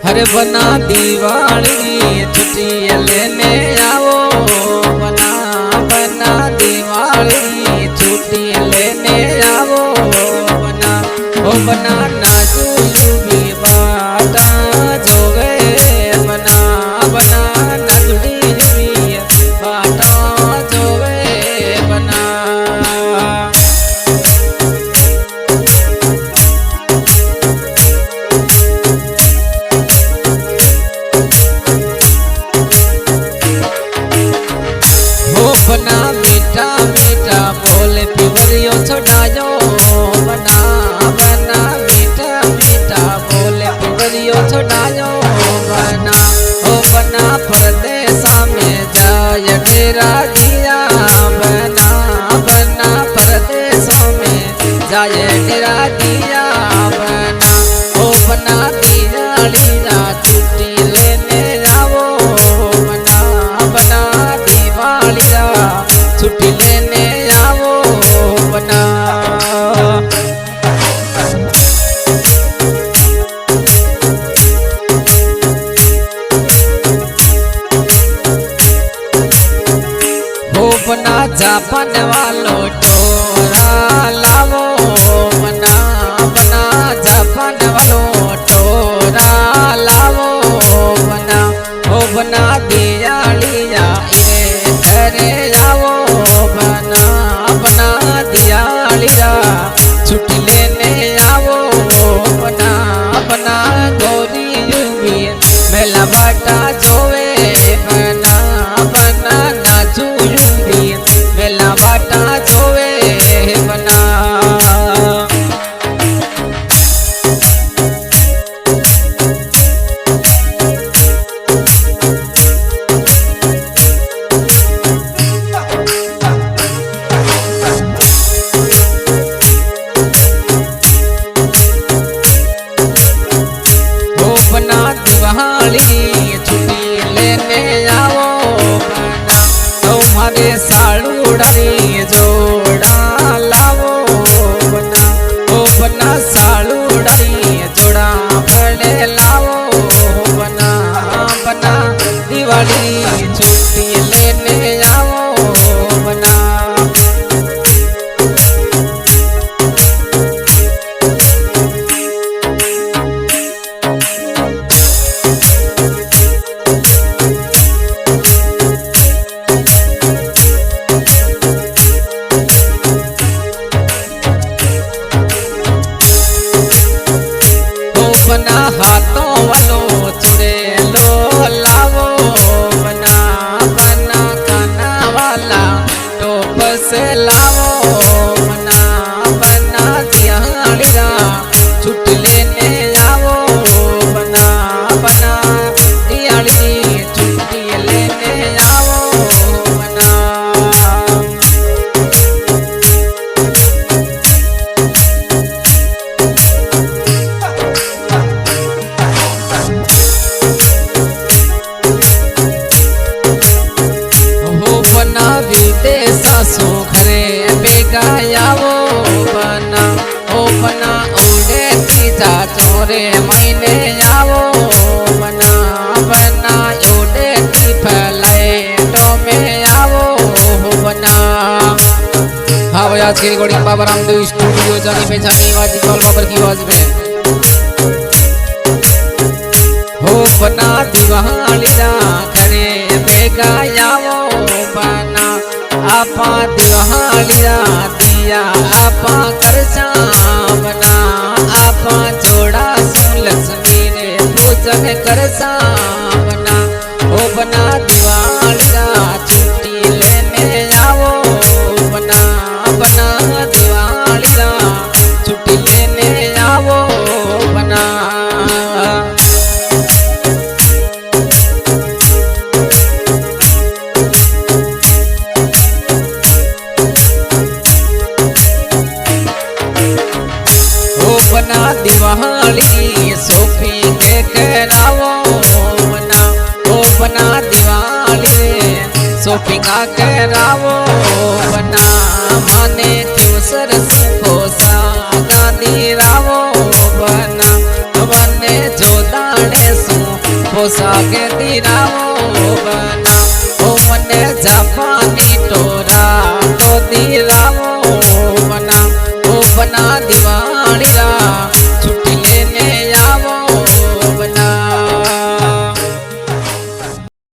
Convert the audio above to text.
हर बना दिवाली छुट्टी लेने आओ। बना बना दिवाली छुट्टी लेने आओ। बना ओ बना नाचू भी बाटा जोगे। बना बना नजड़ी भी बाटा जोगे। बना बना मीठा मीठा बोले पिवरियो छोड़ायो। बना बना मीठा मीठा बोले पिवरियो छोड़ायो। बना ओ बना परदेसा में जाय डेरा दिया। बना बना परदेसों में जाय डेरा दिया। बना ओ बना दिवाली छुट्टी लेने आओ। बना बना दिवाली छुट्टी लेने आओ। बना हो बना जापान वालो टोरा लावो। बना बना जापान वालो टोरा लावो। बना हो बना दियालिया इरे घरे आओ। बना बना दियालिया छुट्टी लेने आओ। बना बना गौरी भी मेला बाटा जोवे। बना बना नाचू भी मेला बाटा जोवे। बना बना दिवाली छुट्टी लेने आओ। बना तुम्हारे सालूड़री जोड़ा लावो। बना ओ बना सालूड़री जोड़ा बड़े लावो। बना बना दिवाली छुट्टी लेने आओ। बना बना हाथों वालो चुड़ेलो लावो। बना बना काना वाला टोप से लावो। बना बना दियालिया छुट्टी लेने आओ। बना बना दियाली छुट्टी लेने आओ। बना विदेशों घरे बेगा आओ। बना ओ बना उड़े तीजा चोरे महीने आओ। बना बना उड़े ती फैलाए तो में आओ। बना हाँ भाई आज की रिकॉर्डिंग बाबा रामदेव स्टूडियो जानी पहचानी वाजी कॉल बाबर की आवाज में हो। बना दिवाली घरे बेगा आओ। बना आपा दिवालिया दिया आपा करसा। बना आपा जोड़ा सुन लक्ष्मी रे पूजन करसा। बना ओ बना दिवालिया छुट्टी लेने आओ। बना बना दिवालिया छुट्टी लेने आओ। बना बना दिवाली शॉपिंग कराओ। बना ओ बना दिवाली शॉपिंग कराओ। बना माने क्यों सरस को सा गांधी रावो। बना बने जो दाने सु પોસાકે દીરાવો બના ઓ મને જાપાની ટોરા તો દીરાવો બના ઓ બના